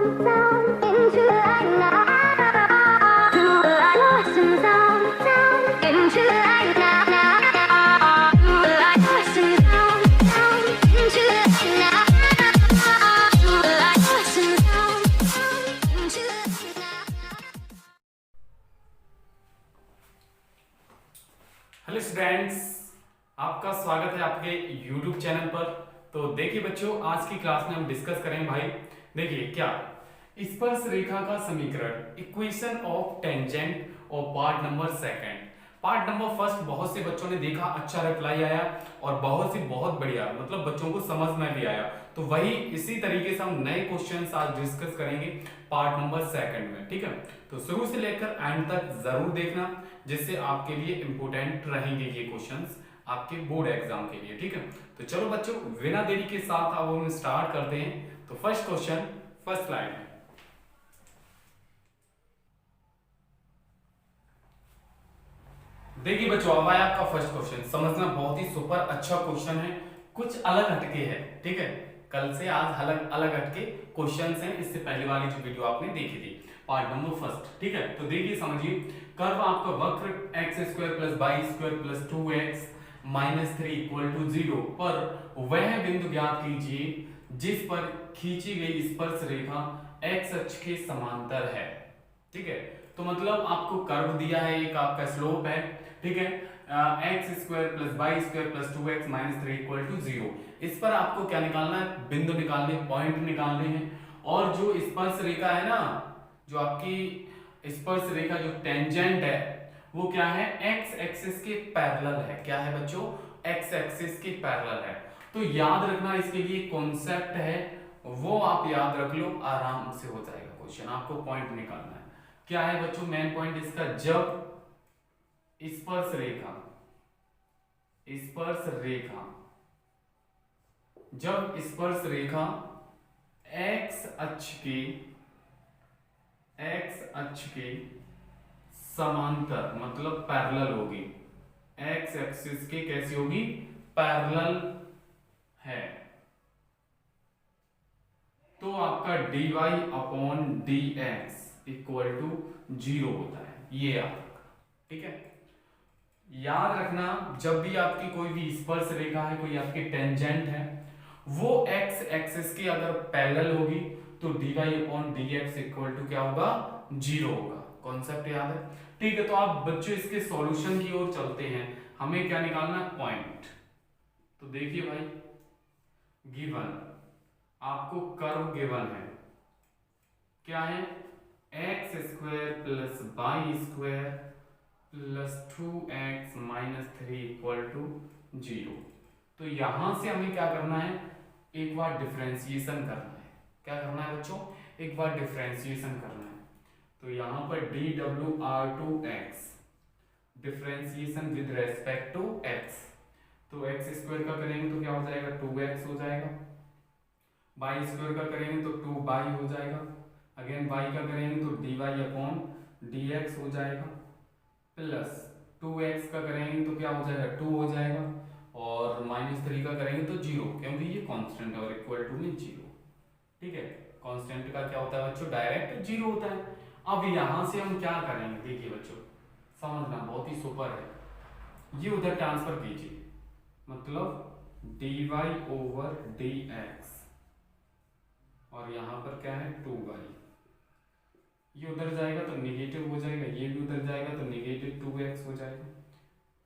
Hello students, आपका स्वागत है आपके YouTube चैनल पर। तो देखिए बच्चों, आज की क्लास में हम डिस्कस करेंगे भाई। देखिए क्या स्पर्श रेखा का समीकरण, इक्वेशन ऑफ टेंजेंट और part number second. Part number first बहुत से बच्चों ने देखा, अच्छा रिप्लाई आया और बहुत बढ़िया, मतलब बच्चों को समझ में भी आया। तो वही इसी तरीके से हम नए क्वेश्चंस आज डिस्कस करेंगे पार्ट नंबर सेकंड में, ठीक है। तो शुरू से लेकर एंड तक जरूर देखना, जिससे आपके लिए इंपोर्टेंट रहेंगे ये क्वेश्चंस आपके बोर्ड एग्जाम के लिए, ठीक है। तो चलो बच्चों, बिना देरी के साथ अब हम स्टार्ट करते हैं। तो फर्स्ट क्वेश्चन, फर्स्ट स्लाइड में देखिए बच्चों, अब आया आपका फर्स्ट क्वेश्चन। समझना, बहुत ही सुपर अच्छा क्वेश्चन है, कुछ अलग हटके है, ठीक है। कल से आज अलग अलग हटके क्वेश्चंस हैं, इससे पहले वाली जो वीडियो आपने देखी थी पार्ट नंबर फर्स्ट, ठीक है। तो देखिए समझिए, कर्व आपका वक्र x square plus y square plus 2x minus 3 equal to 0 पर वह बिंदु ज्ञात कीजिए जिस पर खींची गई स्पर्श रेखा x अक्ष के समांतर है, ठीक है। तो मतलब आपको कर्व दिया है, एक आपका स्लोप है, ठीक है, x square plus y square plus 2x minus 3 equal to 0। इस पर आपको क्या निकालना है? बिंदु निकालने, पॉइंट निकालने हैं। और जो स्पर्श रेखा है ना, जो आपकी स्पर्श रेखा जो टेंजेंट है, वो क्या है? एक्स एक्सिस के पैरेलल है। क्या है बच्चों? एक्स एक्सिस के पैरेलल है। तो याद रखना, इसके लिए कॉन्सेप्ट है, वो आप याद रख लो, आराम से हो जाएगा क्वेश्चन। आपको पॉइंट निकालना है। क्या है बच्चों मेन पॉइंट इसका? जब स्पर्श रेखा जब स्पर्श रेखा एक्स अक्ष के समांतर, मतलब पैरेलल होगी, एक्स एक्सिस के कैसी होगी? पैरेलल है, तो आपका dy upon dx equal to 0 होता है। ये याद रखना, ठीक है। याद रखना, जब भी आपकी कोई भी स्पर्श रेखा है, कोई आपकी टेंजेंट है, वो x एक्सिस की अगर पैरेलल होगी तो dy upon dx equal to क्या होगा? 0 होगा। कॉन्सेप्ट याद है, ठीक है। तो आप बच्चों इसके सॉल्यूशन की ओर चलते हैं। हमें क्या निकालना है? पॉइंट। तो देखिए भाई, गिवन आपको कर्व गिवन है, क्या है? X square plus y square plus 2x minus 3 equal to 0। तो यहां से हमें क्या करना है? एक बार डिफरेंशिएशन करना है। क्या करना है बच्चों? एक बार डिफरेंशिएशन करना है। तो यहां पर dwr2x differentiation with respect to x। तो एक्स स्क्वायर का करेंगे तो क्या हो जाएगा? 2x हो जाएगा। वाई स्क्वायर का करेंगे तो 2y हो जाएगा। अगेन y का करेंगे तो dy अपॉन dx हो जाएगा, प्लस 2x का करेंगे तो क्या हो जाएगा? 2 हो जाएगा, और माइनस 3 का करेंगे तो 0, क्योंकि ये कांस्टेंट है और इक्वल टू में 0, ठीक है। कांस्टेंट का क्या होता है बच्चों? डायरेक्ट 0 होता है। अब यहां से हम क्या करेंगे? देखिए बच्चों, समझना, बहुत ही सुपर है। ये उधर ट्रांसफर कीजिए, मतलब dy ओवर dx, और यहां पर क्या है? 2y। ये उधर जाएगा तो निगेटिव हो जाएगा, ये भी उधर जाएगा तो निगेटिव 2x हो जाएगा।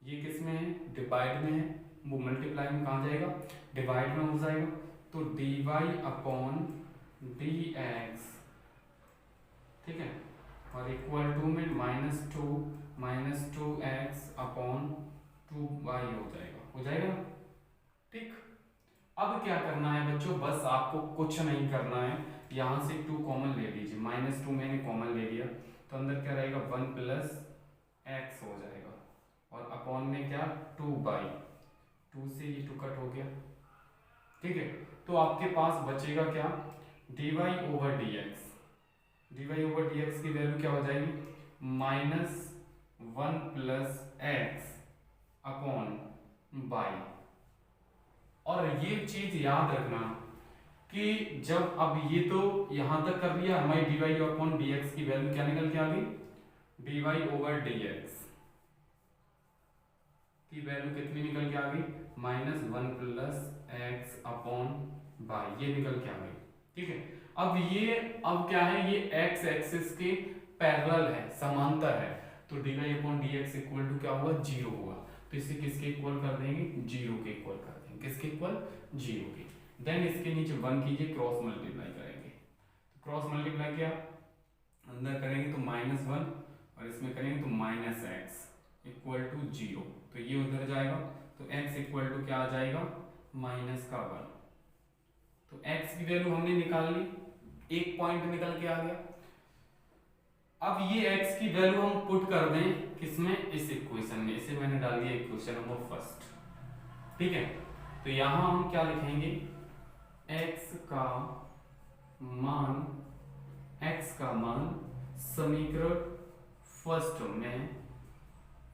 ये किस में है? डिवाइड में है, वो मल्टीप्लाई में कहाँ जाएगा? डिवाइड में हो जाएगा। तो dy अपॉन dx, ठीक है, और इक्वल टू में minus two x upon 2y हो जाएगा, ठीक। अब क्या करना है बच्चों? बस आपको कुछ नहीं करना है, यहां से 2 कॉमन ले लीजिए। -2 मैंने कॉमन ले लिया, तो अंदर क्या रहेगा? 1 प्लस एक्स हो जाएगा, और अपॉन में क्या? 2y। 2 से ये 2 कट हो गया, ठीक है। तो आपके पास बचेगा क्या? dy over dx। dy over dx की वैल्यू क्या हो जाएगी? -1 प्लस एक्स अपॉन y। और ये चीज याद रखना कि जब अब ये तो यहां तक कर दिया, हमारी dy अपॉन dx की वैल्यू क्या निकल के आ गई, dy ओवर dx की वैल्यू कितनी निकल के आ गई, -1 प्लस एक्स अपॉन वाई, ये निकल के आ गई। ठीक है, अब क्या है, ये x एक्सिस के पैरेलल है, समांतर है, तो dy upon dx equal to क्या होगा, 0 होगा। तो इसे किसके इक्वल कर देंगे, 0 के इक्वल कर देंगे, किसके इक्वल, 0 के। देन इसके नीचे 1 कीजिए, क्रॉस मल्टीप्लाई करेंगे, तो क्रॉस मल्टीप्लाई किया, अंदर करेंगे तो -1 और इसमें करेंगे तो -x इक्वल टू 0, तो ये उधर जाएगा, तो x इक्वल टू क्या आ जाएगा, -1। तो x की वैल्यू हमने निकाल ली, एक पॉइंट निकल के आ गया। अब ये x की वैल्यू हम पुट कर दें किसमें, इस इक्वेशन में, इसे मैंने डाल दिया इक्वेशन नंबर फर्स्ट। ठीक है, तो यहां हम क्या लिखेंगे, x का मान समीकरण फर्स्ट में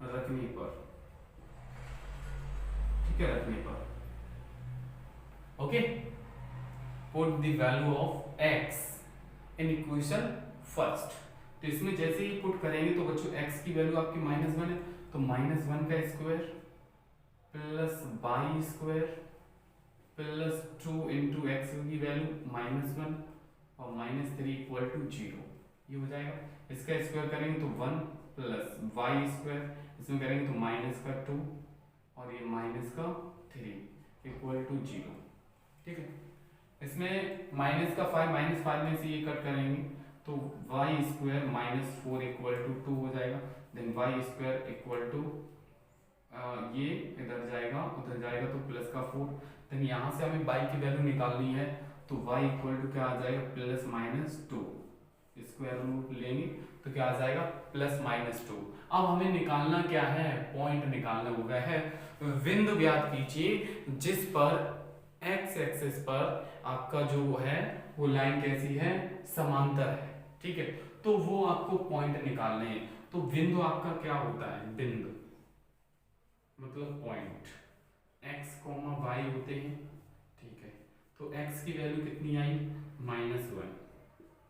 रखने पर, ठीक है, रखने पर, okay, put the value of x in equation first. तो इसमें जैसे ही पुट करेंगे तो बच्चों x की वैल्यू आपकी -1 है, तो -1 का square plus y square plus 2 into x की वैल्यू -1 और -3 इक्वल टू 0, ये हो जाएगा। इसका स्क्वायर करेंगे तो 1 प्लस वाई स्क्वायर, इसमें करेंगे तो -2 और ये -3 इक्वल टू 0। ठीक है, इसमें -5 में से ये कट करेंगे तो वाई स्क्वायर -4 इक्वल टू 2 हो जाएगा। Then y square equal to ये इधर जाएगा उधर जाएगा तो प्लस का 4। देन यहाँ से हमें y की वैल्यू निकालनी है, तो y इक्वल टू क्या आ जाएगा, +-2, स्क्वायर रूट लेंगे तो क्या आ जाएगा, +-2। अब हमें निकालना क्या है, पॉइंट निकालना होगा है, बिंदु ज्ञात कीजिए जिस पर x एक्सिस पर आपका जो है वो लाइन कैसी है, समांतर है। ठीक है, तो वो आपको पॉइंट निकालने हैं। तो बिंदु आपका क्या होता है, बिंदु मतलब पॉइंट x, y होते हैं। ठीक है, तो x की वैल्यू कितनी आई, -1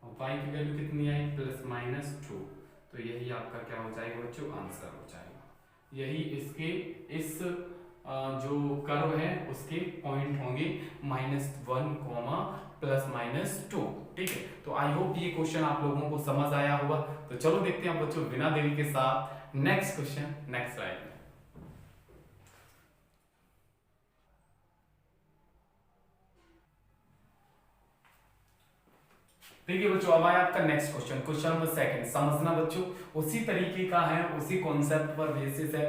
और y की वैल्यू कितनी आई, +-2। तो यही आपका क्या हो जाएगा बच्चों, आंसर हो जाएगा। यही इसके इस जो कर्व है उसके पॉइंट होंगे -1, +-2। ठीक है, तो आई होप ये क्वेश्चन आप लोगों को समझ आया होगा। तो चलो देखते हैं बच्चों बिना देरी के साथ नेक्स्ट क्वेश्चन, नेक्स्ट स्लाइड में। देखिए बच्चों, अब आया आपका next question, question number second. समझना बच्चों, उसी तरीके का है, उसी कॉन्सेप्ट पर बेसिस है।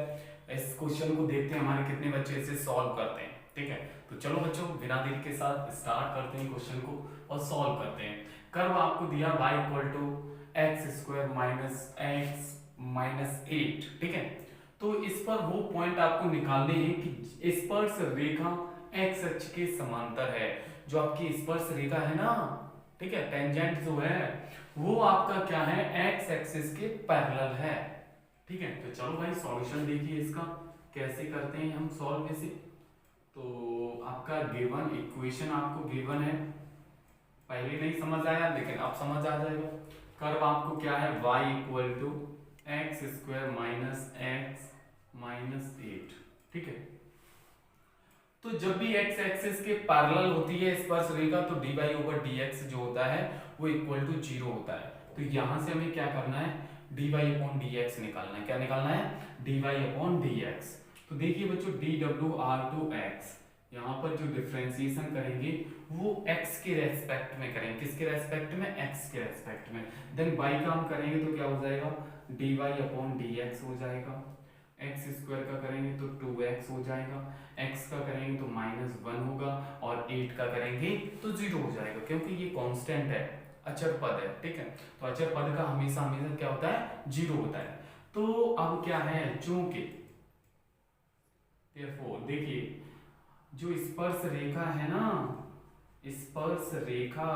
इस क्वेश्चन को देखते हैं हमारे कितने बच्चे इसे सॉल्व करते हैं। ठीक है, तो चलो बच्चों बिना देरी के साथ स्टार्ट करते हैं क्वेश्चन को और सॉल्व करते हैं। कर्व आपको दिया y = x² - x - 8। ठीक है, तो इस पर वो पॉइंट आपको निकालने हैं कि स्पर्श रेखा x अक्ष के समांतर है। जो आपकी स्पर्श रेखा है ना, ठीक है, टेंजेंट जो है वो आपका क्या है, x एक्सिस के पैरेलल है। ठीक है, तो चलो भाई सॉल्यूशन देखिए इसका कैसे करते हैं हम सॉल्व इसे। तो आपका गिवन इक्वेशन आपको गिवन है, पहले नहीं समझ आया लेकिन अब समझ आ जाएगा। कर्व आपको क्या है, y = x² - x - 8। ठीक है, तो जब भी x एक्सिस के पैरेलल होती है स्पर्श रेखा तो dy/dx जो होता है वो इक्वल टू 0 होता है। तो यहां से हमें क्या करना है, dy/dx निकालना है। क्या निकालना है, dy/dx। तो देखिए बच्चों dwr2x, यहाँ पर जो डिफरेंशिएशन करेंगे वो x के रेस्पेक्ट में करेंगे। किसके रेस्पेक्ट में, x के रेस्पेक्ट में। देन y का हम करेंगे तो क्या हो जाएगा, dy/dx हो जाएगा। x² का करेंगे तो 2x हो जाएगा, x का करेंगे तो -1 होगा और 8 का करेंगे तो 0 हो जाएगा, क्योंकि ये कांस्टेंट है, अचर पद है। ठीक है, तो अचर पद का हमेशा हमेशा क्या होता है, 0 होता है। तो अब क्या है, चूंकि देखिए जो स्पर्श रेखा है ना, स्पर्श रेखा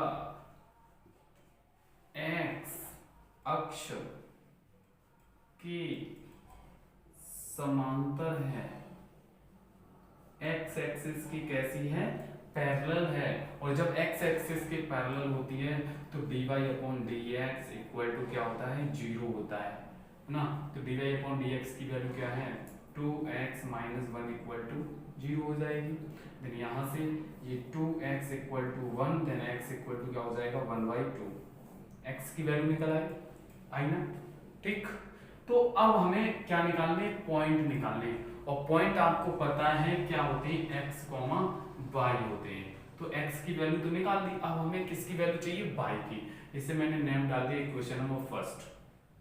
x अक्ष की समांतर है, x एक्सिस की कैसी है, पैरेलल है, और जब x एक्सिस के पैरेलल होती है तो dy upon dx equal to क्या होता है, 0 होता है ना। तो dy अपॉन dx की वैल्यू क्या है, 2x माइनस 1 इक्वल टू 0 हो जाएगी। देन यहाँ से ये 2x equal to 1, then x equal to क्या हो जाएगा, 1/2। x की वैल्यू निकल आई ना, ठीक। तो अब हमें क्या निकालने, पॉइंट निकालने, और पॉइंट आपको पता है क्या होते हैं, x, y होते हैं। तो x की वैल्यू तो निकाल दी, अब हमें किसकी वैल्यू चाहिए, y की। इसे मैंने नेम डाल दिया इक्वेशन नंबर फर्स्ट,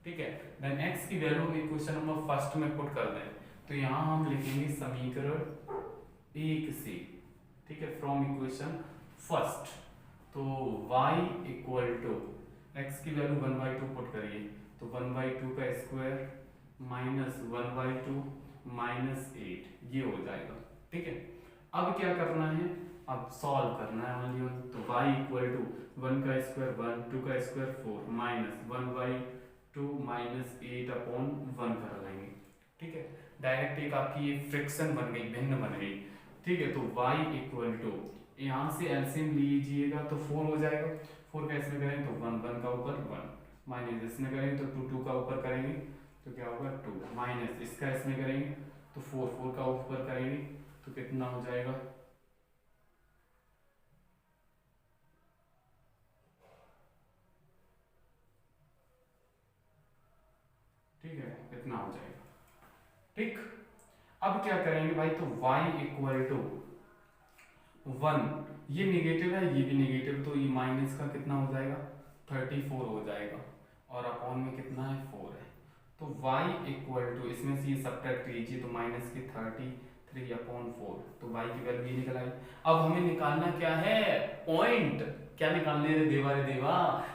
ठीक है। देन x की वैल्यू हम इक्वेशन नंबर फर्स्ट में पुट कर दें, तो यहाँ हम लिखेंगे समीकरण 1 से, ठीक है, फ्रॉम इक्वेशन फर्स्ट। तो y इक्वल टू x की वैल्यू 1/2 पुट करिए, तो 1/2 का स्क्वायर माइनस 1/2 माइनस 8 ये हो जाएगा, ठीक है। अब क्या करना है, अब सॉल्व करना है वाली, तो y इक्वल टू 1 का स्क्वायर 1, 2 का स्क्वायर 4 माइनस 1/2 माइनस 8 अपॉन 1 कर लेंगे, ठीक है। डायरेक्ट एक आपकी ये फ्रिक्शन बन गई, भिन्न बन गई, ठीक है। तो y इक्वल टू यहाँ से एलसीएम लीजिएगा तो 4 हो जाएगा, 4 का इसमें करें तो 1 1 का ऊपर 1 माइनस इसमें करेंगे तो 2 2 का ऊपर करेंगे तो क्या होगा 2 माइनस इसका इसमें करेंगे तो 4 4 का ऊपर करेंगे तो कितना हो जाएगा, ठीक है, कितना हो जाएगा, ठीक। अब क्या करेंगे भाई, तो y इक्वल टू 1, ये निगेटिव है ये भी निगेटिव, तो ये माइनस का कितना हो जाएगा 34 हो जाएगा, और अपॉन में कितना है 4 है। तो y इक्वल टू इसमें से ये सब्ट्रैक्ट कीजिए तो माइनस की 33 अपॉन 4, तो y की वैल्यू ये निकल आई। अब हमें निकालना क्या है, पॉइंट। क्या निकालने रे देवा,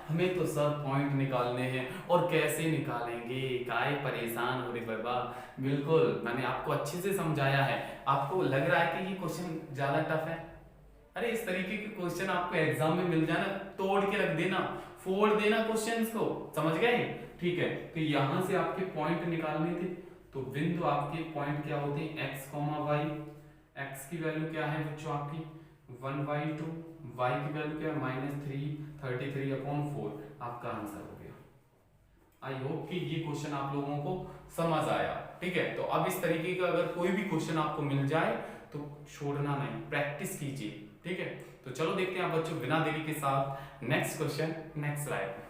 हमें तो सब पॉइंट निकालने हैं, और कैसे निकालेंगे, काहे परेशान हो रहे बाबा। बिल्कुल मैंने आपको अच्छे से समझाया है, आपको लग रहा है कि ये क्वेश्चन ज्यादा टफ है, अरे इस तरीके के क्वेश्चन आपको एग्जाम में मिल जाना, तोड़ के रख देना, फोड़ देना क्वेश्चंस को, समझ गए, ठीक है। तो यहां से आपके पॉइंट निकालने थे, तो बिंदु आपके पॉइंट क्या होते हैं, x, y। x की वैल्यू क्या है बच्चों आपकी 1/2, y की वैल्यू क्या है -3 अपॉन 4, आपका आंसर हो गया। आई होप कि ये क्वेश्चन आप लोगों को समझ आया, ठीक है। तो अब इस तरीके का अगर कोई भी क्वेश्चन आपको मिल जाए तो छोड़ना नहीं, प्रैक्टिस कीजिए, ठीक है। तो चलो देखते हैं बच्चों बिना देरी के साथ नेक्स्ट क्वेश्चन, नेक्स्ट स्लाइड।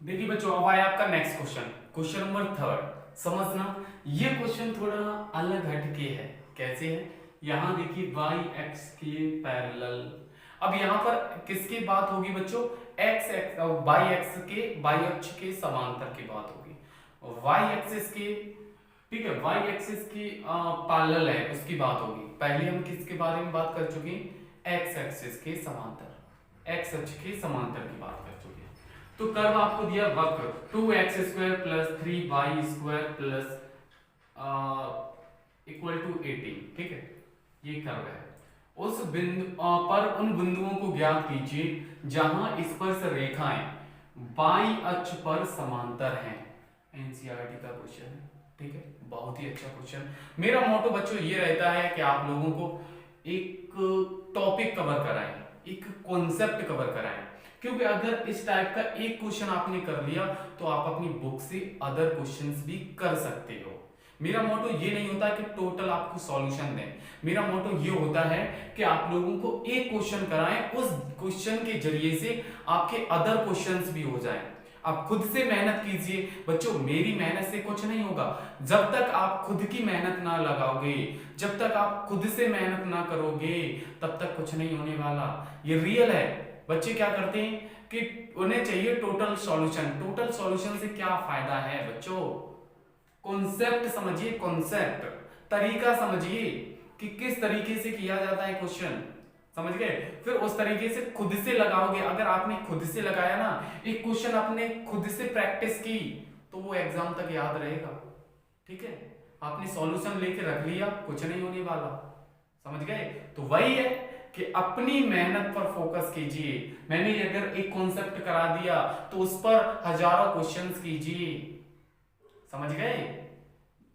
देखिए बच्चों अब आया आपका नेक्स्ट क्वेश्चन, क्वेश्चन नंबर 3। समझना ये क्वेश्चन थोड़ा अलग हटके है, कैसे है, यहां देखिए y x के पैरेलल। अब यहां पर किसकी बात होगी बच्चों, x y अक्ष के समांतर की बात होगी, y एक्सिस के, ठीक है, y एक्सिस की पैरेलल है उसकी बात होगी। पहले हम किसके बारे में बात कर चुके हैं, x एक्सिस के समांतर, x अक्ष के समांतर की बात कर चुके हैं। तो कर्व आपको दिया वक्र 2x² plus 3y² plus equal to 18, ठीक है, ये कर्व है। उस बिंदु पर उन बिंदुओं को ज्ञात कीजिए जहां स्पर्श रेखाएं बाई अक्ष पर समांतर हैं। एनसीईआरटी का क्वेश्चन है, ठीक है, बहुत ही अच्छा क्वेश्चन। मेरा मोटो बच्चों ये रहता है कि आप लोगों को एक टॉपिक कवर कराएं, एक कॉन्सेप्ट कवर कराएं, क्योंकि अगर इस टाइप का एक क्वेश्चन आपने कर लिया तो आप अपनी बुक से अदर क्वेश्चंस भी कर सकते हो। मेरा मोटो ये नहीं होता कि टोटल आपको सॉल्यूशन दें, मेरा मोटो ये होता है कि आप लोगों को एक क्वेश्चन कराएं, उस क्वेश्चन के जरिए से आपके अदर क्वेश्चंस भी हो जाएं। आप खुद से मेहनत कीजिए बच्चों, मेरी मेहनत से कुछ नहीं होगा। जब तक आप खुद की मेहनत ना लगाओगे, जब तक आप खुद से मेहनत ना करोगे, तब तक कुछ नहीं होने वाला। ये रियल है। बच्चे क्या करते हैं कि उन्हें चाहिए टोटल सॉल्यूशन। टोटल सॉल्यूशन से क्या फायदा है बच्चों, कॉन्सेप्ट समझिए, कॉन्सेप्ट, तरीका समझिए कि किस तरीके से किया जाता है क्वेश्चन, समझ गए। फिर उस तरीके से खुद से लगाओगे। अगर आपने खुद से लगाया ना, एक क्वेश्चन आपने खुद से प्रैक्टिस की, तो वो एग्जाम तक याद रहेगा, ठीक है। आपने सॉल्यूशन लेके रख लिया, कुछ नहीं होने वाला, समझ गए। तो वही है कि अपनी मेहनत पर फोकस कीजिए। मैंने अगर एक कॉन्सेप्ट करा दिया तो उस पर हजारों क्वेश्चंस कीजिए, समझ गए।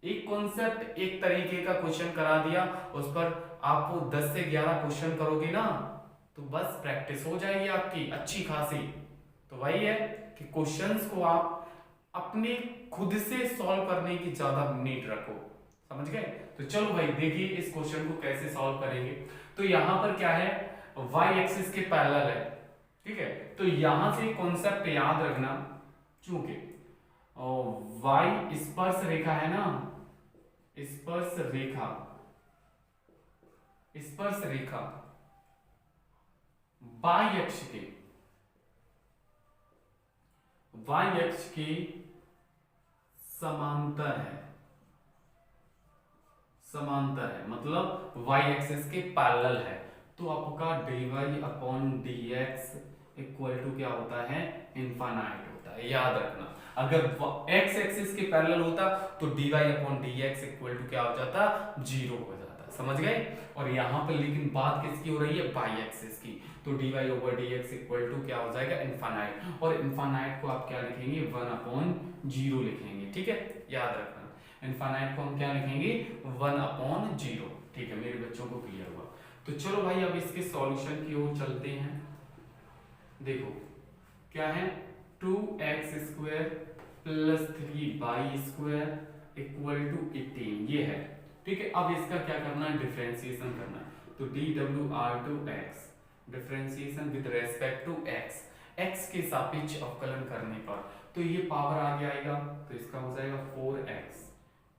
एक कॉन्सेप्ट एक तरीके का क्वेश्चन करा दिया, उस पर आपको 10 से 11 क्वेश्चन करोगे ना तो बस प्रैक्टिस हो जाएगी आपकी अच्छी खासी। तो वही है कि क्वेश्चंस को आप अपने खुद से सॉल्व करने की ज्यादा नीड रखो, समझ गए। तो चलो भाई देखिए इस क्वेश्चन को कैसे सॉल्व करेंगे। तो यहां पर क्या है, y एक्सिस के पैरेलल है, ठीक है। तो यहां से कॉन्सेप्ट याद रखना, चूंकि y स्पर्श रेखा है ना, स्पर्श रेखा, स्पर्श रेखा y अक्ष के, y अक्ष के समांतर है, समांतर है मतलब y एक्सिस के पैरेलल है। तो आपका dy upon dx equal to क्या होता है, इनफाइनाइट होता है, याद रखना। अगर x एक्सिस के पैरेलल होता तो dy upon dx equal to क्या हो जाता, 0 हो जाता, समझ गए। और यहाँ पर लेकिन बात किसकी हो रही है, y एक्सिस की। तो dy over dx equal to क्या हो जाएगा, इनफाइनाइट। और इनफाइनाइट को आप क्या लिखेंगे, 1 अपॉन 0 लिखेंगे, ठीक है, याद रखना। इनफाइनाइट को हम क्या लिखेंगे, 1 अपॉन 0, ठीक है, मेरे बच्चों को क्लियर हुआ। तो चलो भाई अब इसके सॉल्यूशन की ओर चलते हैं। देखो क्या है, 2x square plus 3y square equal to 18, ये है, ठीक है। अब इसका क्या करना है, डिफरेंशिएशन करना है। तो dw/2x differentiation with respect to x, x के सापेक्ष अवकलन करने पर तो ये पावर आगे आएगा तो इसका हो जाएगा 4x,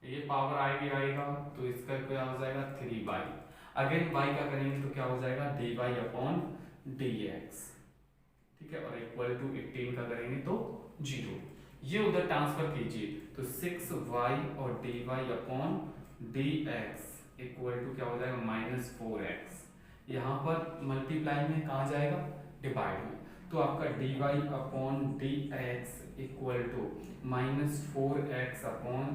ये पावर आएगा तो इसका क्या हो जाएगा 3y। अगेन y का करेंगे तो क्या हो जाएगा dy अपॉन dx, ठीक है, और इक्वल टू 18 का करेंगे तो 0। ये उधर ट्रांसफर कीजिए तो 6y और dy upon dx equal to क्या हो जाएगा -4x। यहाँ पर मल्टीप्लाई में कहाँ जाएगा, डिवाइड में। तो आपका dy upon dx equal to -4x upon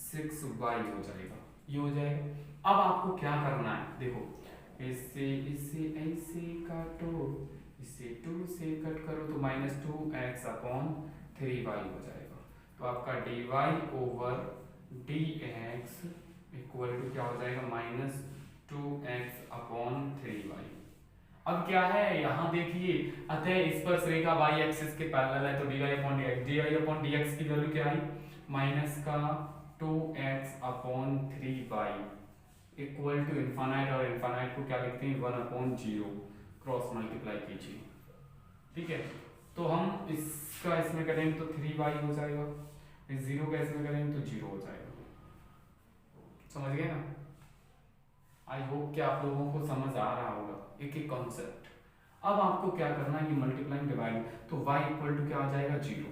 6y हो जाएगा, ये हो जाएगा। अब आपको क्या करना है, देखो इससे ऐसे काटो, इसे 2 से कट करो तो -2x अपॉन 3y हो जाएगा। तो आपका dy over dx equal to क्या हो जाएगा -2x अपॉन 3y। अब क्या है, यहाँ देखिए अतः स्पर्श रेखा y एक्सिस के पैरेलल है तो dy अपॉन dx की वैल्यू क्या आई, -2x upon 3y equal to infinite, और इनफाइनाइट को क्या लिखते हैं 1 अपॉन 0, क्रॉस मल्टीप्लाई कीजिए, ठीक है। तो हम इसका इसमें करेंगे तो 3y हो जाएगा, इस 0 का इसमें करेंगे तो 0 हो जाएगा, समझ गए ना। आई होप कि आप लोगों को समझ आ रहा होगा एक एक कॉन्सेप्ट। अब आपको क्या करना है, ये मल्टीप्लाइंग डिवाइड, तो y इक्वल टू क्या आ जाएगा 0।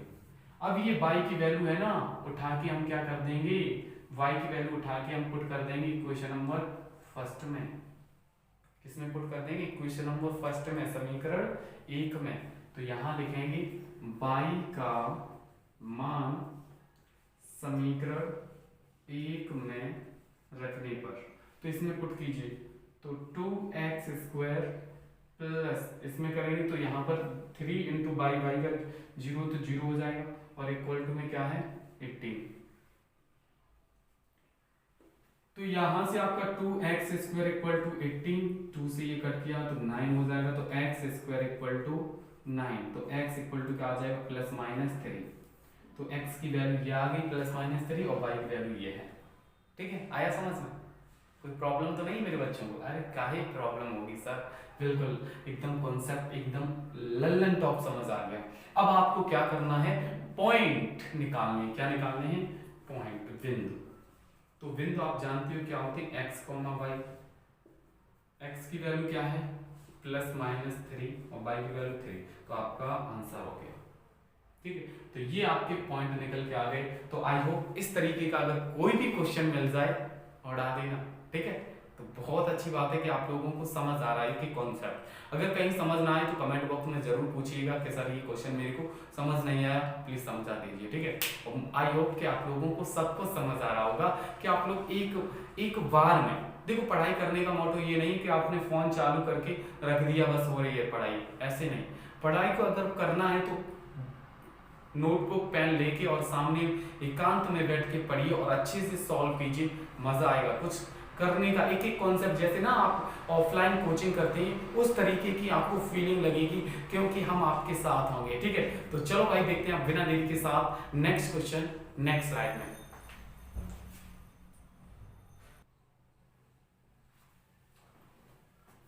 अब ये y की वैल्यू है ना, उठा के हम क्या कर देंगे, y की वैल्यू उठा के हम पुट कर देंगे इक्वेशन नंबर फर्स्ट में। किसमें पुट कर देंगे, इक्वेशन नंबर फर्स्ट में, समीकरण 1 में। तो यहां लिखेंगे y का मान समीकरण 1 में रखने पर, तो इसमें पुट कीजिए तो 2x स्क्वायर प्लस इसमें करेंगे तो यहाँ पर 3 इंटू y का 0 तो 0 हो जाएगा, और इक्वल टू में क्या है 18। तो यहां से आपका 2x स्क्वायर इक्वल टू 18, 2 से ये कट किया तो 9 हो जाएगा, तो x स्क्वायर इक्वल टू 9, तो x इक्वल टू क्या आ जाएगा +-3। तो x की वैल्यू ये आ गई +-3 और y की वैल्यू ये है, ठीक है। आया समझ में, कोई प्रॉब्लम तो नहीं मेरे बच्चों को, अरे काहे प्रॉब्लम होगी सर, बिल्कुल एकदम कॉन्सेप्ट एकदम लल्लन टॉप समझ आ गया। अब आपको क्या करना है, पॉइंट निकालने, क्या निकालने हैं, पॉइंट, बिंदु। तो बिंदु आप जानते हो क्या होते हैं, x, y, x की वैल्यू क्या है +-3 और y की वैल्यू 3, तो आपका आंसर हो गया, ठीक है। तो ये आपके पॉइंट निकल के आ गए। तो आई होप इस तरीके का अगर कोई भी क्वेश्चन मिल जाए उड़ा देना, ठीक है। तो बहुत अच्छी बात है कि आप लोगों को समझ आ रहा है कि कॉन्सेप्ट। अगर कहीं समझ ना आए तो कमेंट बॉक्स में जरूर पूछिएगा कि सर ये क्वेश्चन मेरे को समझ नहीं आया, प्लीज समझा दीजिए, ठीक है। और आई होप कि आप लोगों को सब कुछ समझ आ रहा होगा कि आप लोग एक बार में, देखो पढ़ाई करने का मोटो ये नहीं कि आपने फोन चालू करके रख दिया बस हो रही है पढ़ाई, ऐसे नहीं। पढ़ाई को अगर करना है तो नोटबुक पेन लेके और सामने एकांत में बैठ के पढ़िए और अच्छे से सॉल्व कीजिए, मजा आएगा कुछ करने का। एक एक कॉन्सेप्ट जैसे ना आप ऑफलाइन कोचिंग करते हैं उस तरीके की आपको फीलिंग लगेगी, क्योंकि हम आपके साथ होंगे। ठीक है, तो चलो भाई देखते हैं बिना देरी के साथ नेक्स्ट क्वेश्चन नेक्स्ट स्लाइड में।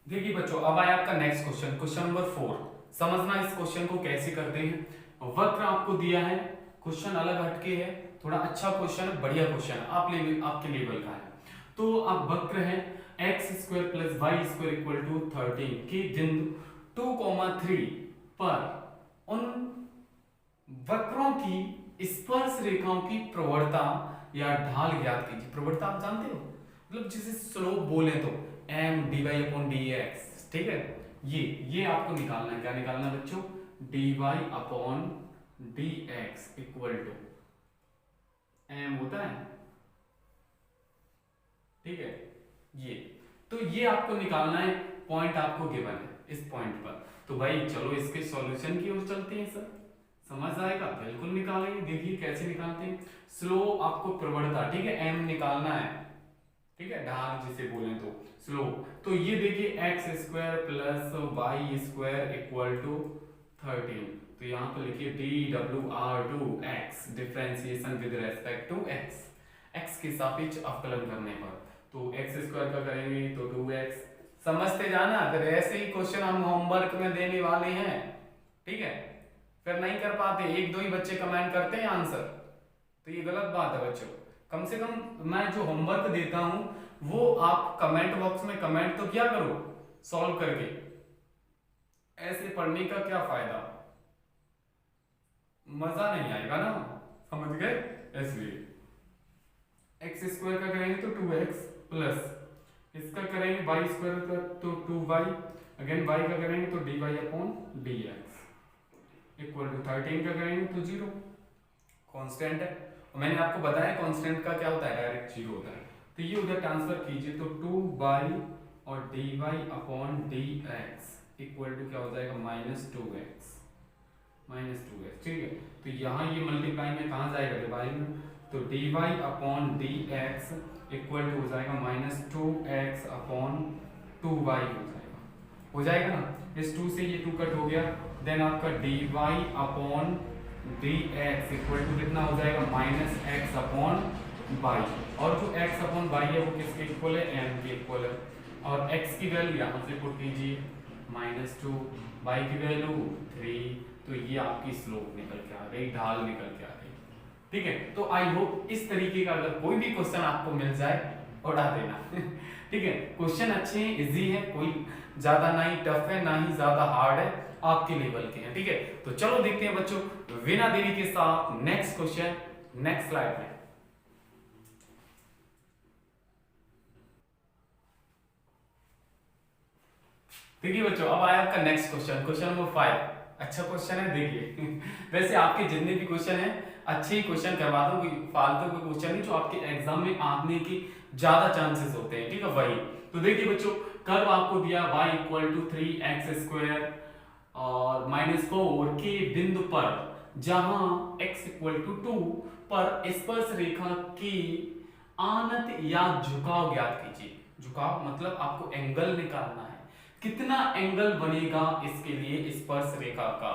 देखिए बच्चों, अब आया आपका नेक्स्ट क्वेश्चन, क्वेश्चन नंबर 4। समझना इस क्वेश्चन को कैसे करते हैं। वक्र आपको दिया है, क्वेश्चन अलग हटके है, थोड़ा अच्छा क्वेश्चन है, बढ़िया क्वेश्चन है, आपके लेवल का है। तो अब वक्र है x² + y² = 13 के बिंदु 2,3 पर उन वक्रों की स्पर्श रेखाओं की प्रवणता या ढाल ज्ञात कीजिए। प्रवणता आप जानते हो, मतलब जिसे स्लोप बोले तो m/dx। ठीक है, ये आपको निकालना है। क्या निकालना है बच्चों? dy/dx = m होता है। ठीक है, ये आपको निकालना है, पॉइंट आपको गिवन है इस पॉइंट पर। तो भाई चलो इसके सॉल्यूशन की ओर चलते हैं सर, समझ आएगा, बिल्कुल निकालेंगे। देखिए कैसे निकालते हैं। स्लोप आपको प्रवणता, ठीक है, m निकालना है, ठीक है, ढाल जिसे बोले तो स्लोप। तो ये देखिए x² + y² = 13। तो यहाँ पर लिखिए dWr2x differentiation with respect to x के सापेक्ष अवकलन करने पर। तो x² का करेंगे तो 2x। समझते जाना, अगर ऐसे ही क्वेश्चन हम होमवर्क में देने वाले हैं, ठीक है, फिर नहीं कर पाते, 1-2 ही बच्चे कमेंट करते हैं आंसर, तो ये गलत बात है बच्चों। कम से कम मैं जो होमवर्क देता हूं वो आप कमेंट बॉक्स में कमेंट तो क्या करो सॉल्व करके। ऐसे पढ़ने का क्या फायदा, मजा नहीं आएगा ना, समझ गए? इसलिए x² का करेंगे तो 2x प्लस इसका करेंगे y² का तो 2y, अगेन y का करेंगे तो dy/dx = 13 का करेंगे तो 0। कांस्टेंट है, मैंने आपको बताया कांस्टेंट का क्या होता है, डायरेक्ट 0 होता है। तो ये उधर ट्रांसफर कीजिए तो 2y और dy/dx = क्या हो जाएगा -2x। ठीक है, तो यहाँ ये मल्टीप्लाई में कहाँ जाएगा, डिवाइड में, तो dy/dx = हो जाएगा -2x/2y हो जाएगा ना। इस 2 से ये 2 कट हो गया, देन आपका dy/dx = कितना हो जाएगा -x/y। और जो x/y है वो किसके इक्वल है, m के इक्वल है। और x की वैल्यू यहाँ से पुट कीजिए -2, y की वैल्यू 3, तो ये आपकी स्लोप निकल के आ गई, ढाल निकल के आ गई। ठीक है, तो आई होप इस तरीके का अगर कोई भी क्वेश्चन आपको मिल जाए उड़ा देना। ठीक है, क्वेश्चन अच्छे हैं, इजी है, कोई ज्यादा ना ही टफ है ना ही ज्यादा हार्ड है, आपके लेवल के हैं। ठीक है, तो चलो देखते हैं बच्चों बिना देरी के साथ नेक्स्ट क्वेश्चन नेक्स्ट स्लाइड में। देखिए बच्चों, अब आया आपका नेक्स्ट क्वेश्चन, क्वेश्चन नंबर 5। अच्छा क्वेश्चन है, देखिए। वैसे आपके जितने भी क्वेश्चन हैं अच्छे ही क्वेश्चन करवा दो, कोई फालतू के क्वेश्चन नहीं जो आपके एग्जाम में आने की ज्यादा चांसेस होते हैं। ठीक है, वही। तो देखिए बच्चों, कर्व आपको दिया y = 3x² और -4 के बिंदु पर जहां x = 2 पर स्पर्श रेखा की आनत या झुकाव ज्ञात कीजिए। झुकाव मतलब आपको एंगल निकालना है, कितना एंगल बनेगा इसके लिए स्पर्श रेखा का।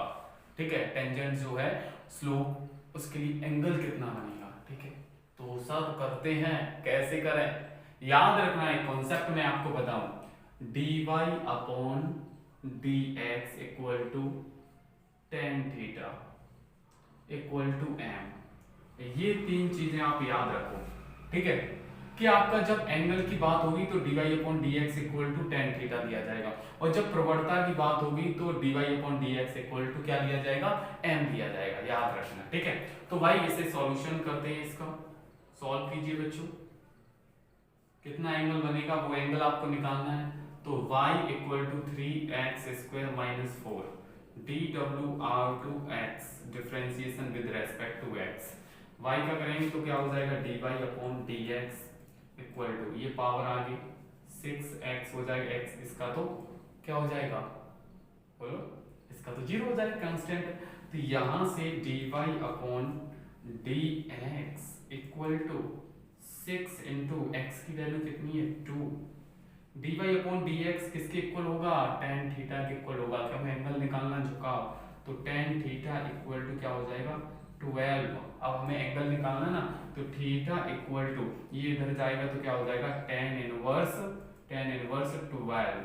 ठीक है, टेंजेंट जो है स्लोप, उसके लिए एंगल कितना बनेगा। ठीक है, तो सब करते हैं, कैसे करें याद रखना है कॉन्सेप्ट में आपको बताऊं, dy/dx = tan थीटा = m। ये 3 चीजें आप याद रखो। ठीक है, कि आपका जब एंगल की बात होगी तो dy/dx = tan थीटा दिया जाएगा, और जब प्रवणता की बात होगी तो dy/dx = क्या दिया जाएगा, m दिया जाएगा, याद रखना। ठीक है, तो भाई इसे सॉल्यूशन करते हैं, इसका सॉल्व कीजिए बच्चों। कितना एंगल बनेगा वो एंगल आपको निकालना है। तो y = 3x² - 4 dWr2x differentiation with respect to x। y का करेंगे तो क्या हो जाएगा dy/dx = ये पावर आ गई 6x हो जाएगा, x इसका तो क्या हो जाएगा बोलो, इसका तो 0 हो जाएगा, कांस्टेंट। तो यहाँ से dy upon dx equal to 6 into x की वैल्यू कितनी है 2, dy अपॉन dx किसके इक्वल होगा tan थीटा के इक्वल होगा। क्या हमें एंगल निकालना झुकाव, तो tan थीटा इक्वल टू क्या हो जाएगा 12। अब हमें एंगल निकालना ना, तो थीटा इक्वल टू ये इधर जाएगा तो क्या हो जाएगा tan इनवर्स 12।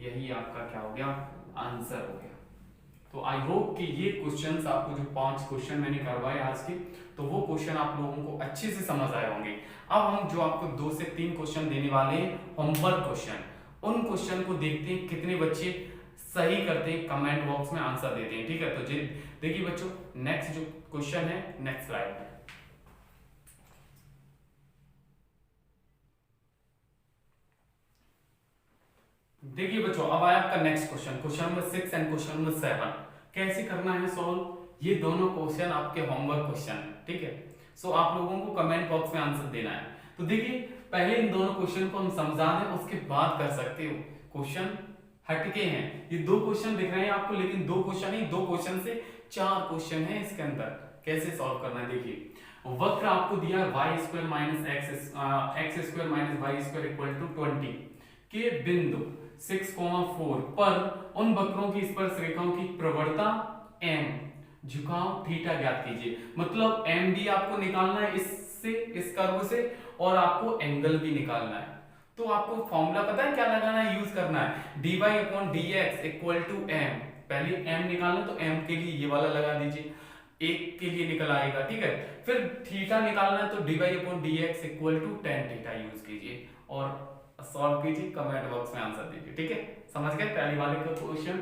यही आपका क्या हो गया आंसर हो गया। तो आई होप कि ये क्वेश्चंस आपको जो 5 क्वेश्चन मैंने करवाए आज के, तो वो क्वेश्चन आप लोगों को अच्छे से समझ आए होंगे। अब हम जो आपको 2 से 3 क्वेश्चन देने वाले हैं होमवर्क क्वेश्चन, उन क्वेश्चन को देखते हैं कितने बच्चे सही करते हैं, कमेंट बॉक्स में आंसर देते हैं। ठीक है, तो देखिए बच्चों नेक्स्ट जो क्वेश्चन है नेक्स्ट स्लाइड में। देखिए बच्चों अब आया आपका next question number 6 and question number 7। कैसे करना है सॉल्व, ये दोनों क्वेश्चन आपके होमवर्क क्वेश्चन है। ठीक है, सो आप लोगों को कमेंट बॉक्स में आंसर देना है। तो देखिए पहले इन दोनों क्वेश्चन को हम समझा दें, उसके बाद कर सकते हो। क्वेश्चन हटके हैं, ये 2 क्वेश्चन दिख रहे हैं आपको, लेकिन 2 क्वेश्चन ही 2 क्वेश्चन से 4 क्वेश्चन है इसके अंदर। कैसे सॉल्व करना है देखिए, वक्र आपको दिया y square minus x square minus y square equal to 20 के बिंदु 6,4 पर उन वक्रों की स्पर्श रेखाओं की प्रवणता m, झुकाव थीटा ज्ञात कीजिए। मतलब m भी आपको निकालना है इससे, इस कर्व से, और आपको एंगल भी निकालना है। तो आपको फॉर्मूला पता है क्या लगाना है, यूज करना है dy upon dx equal to m। पहले m निकालना तो m के लिए ये वाला लगा दीजिए, एक के लिए निकल आएगा। ठीक है, फिर थीटा निकालना है तो dy upon dx equal to tan theta use कीजिए और सॉल्व कीजिए, कमेंट बॉक्स में आंसर दीजिए। ठीक है, समझ गए पहली वाले का क्वेश्चन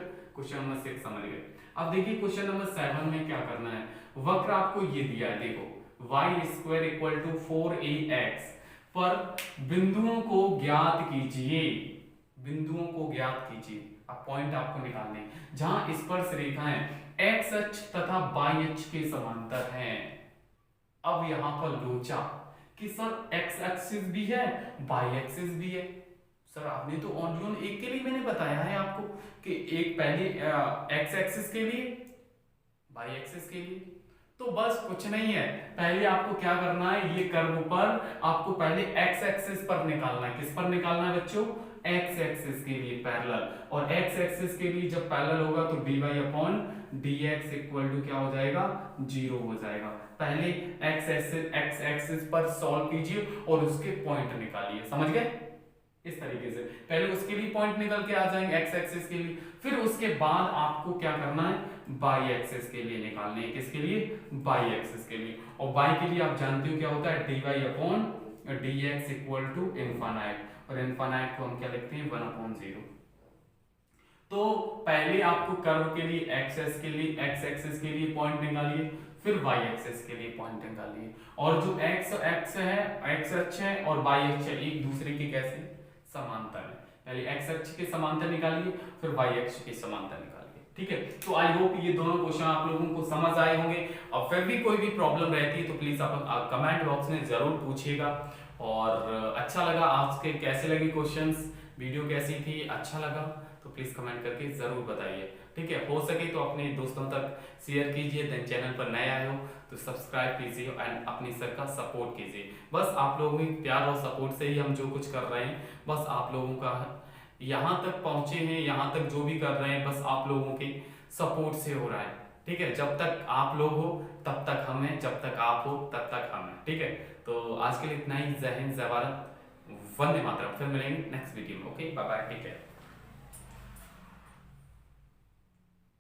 नंबर 6 समझ गए। अब देखिए क्वेश्चन नंबर 7 में क्या करना है, वक्र आपको ये दिया है, देखो y square equal to 4ax पर बिंदुओं को ज्ञात कीजिए। बिंदुओं को ज्ञात कीजिए, अब पॉइंट आपको निकालने हैं जहां स्पर्श रेखाएं x अक्ष तथा y अक्ष के समांतर हैं। अब यहां पर लोचा कि सर x एक्सिस भी है y एक्सिस भी है। सर आपने तो ओनली एक के लिए मैंने बताया है आपको कि एक पहले x एक्सिस के लिए y एक्सिस के लिए, तो बस कुछ नहीं है। पहले आपको क्या करना है, ये कर्व पर आपको पहले x एक्सिस पर निकालना है। किस पर निकालना है बच्चों, x एक्सिस के लिए पैरेलल, और x एक्सिस के लिए जब पैरेलल होगा तो dy upon dx equal to क्या हो जाएगा 0 हो जाएगा। पहले x एक्सिस पर सॉल्व कीजिए और उसके पॉइंट निकालिए। समझ गए, इस तरीके से पहले उसके लिए पॉइंट निकल के आ जाएंगे x एक्सिस के लिए, फिर उसके बाद आपको क्या करना है y एक्सिस के लिए निकालने हैं। किसके लिए, y एक्सिस के लिए। और y के लिए आप जानते हो क्या होता है dy upon dx equal to infinite, और इनफाइनाइट को हम क्या लिखते हैं 1/0। तो पहले आपको कर्व के लिए x एक्सिस के लिए पॉइंट निकालिए, फिर y एक्सिस के लिए पॉइंट निकालिए, और जो x अक्ष है और y अक्ष है एक दूसरे के कैसे समांतर है। पहले x अक्ष के समांतर निकालिए, फिर y अक्ष के समांतर निकालिए। ठीक है, तो आई होप ये दोनों क्वेश्चन आप लोगों को समझ आए होंगे। और फिर भी कोई भी प्रॉब्लम रहती है तो प्लीज आप कमेंट बॉक्स में जरूर पूछिएगा। और अच्छा लगा आज के, कैसे लगी क्वेश्चंस, वीडियो कैसी थी, अच्छा लगा तो प्लीज कमेंट करके जरूर बताइए। ठीक है, हो सके तो अपने दोस्तों तक शेयर कीजिए। देन चैनल पर नए आए हो तो सब्सक्राइब कीजिए एंड अपने सर का सपोर्ट कीजिए। बस आप लोगों के प्यार और सपोर्ट से ही हम जो कुछ कर रहे हैं, बस आप लोगों का यहाँ तक पहुंचे हैं, यहाँ तक जो भी कर रहे हैं बस आप लोगों के सपोर्ट से हो रहा है। ठीक है, जब तक आप लोग हो तब तक हम हैं, जब तक आप हो तब तक हम हैं। ठीक है, तो आज के लिए इतना ही। जय हिंद, जय भारत, वंदे मातरम। फिर मिलेंगे नेक्स्ट वीडियो में। Okay, bye bye, take care.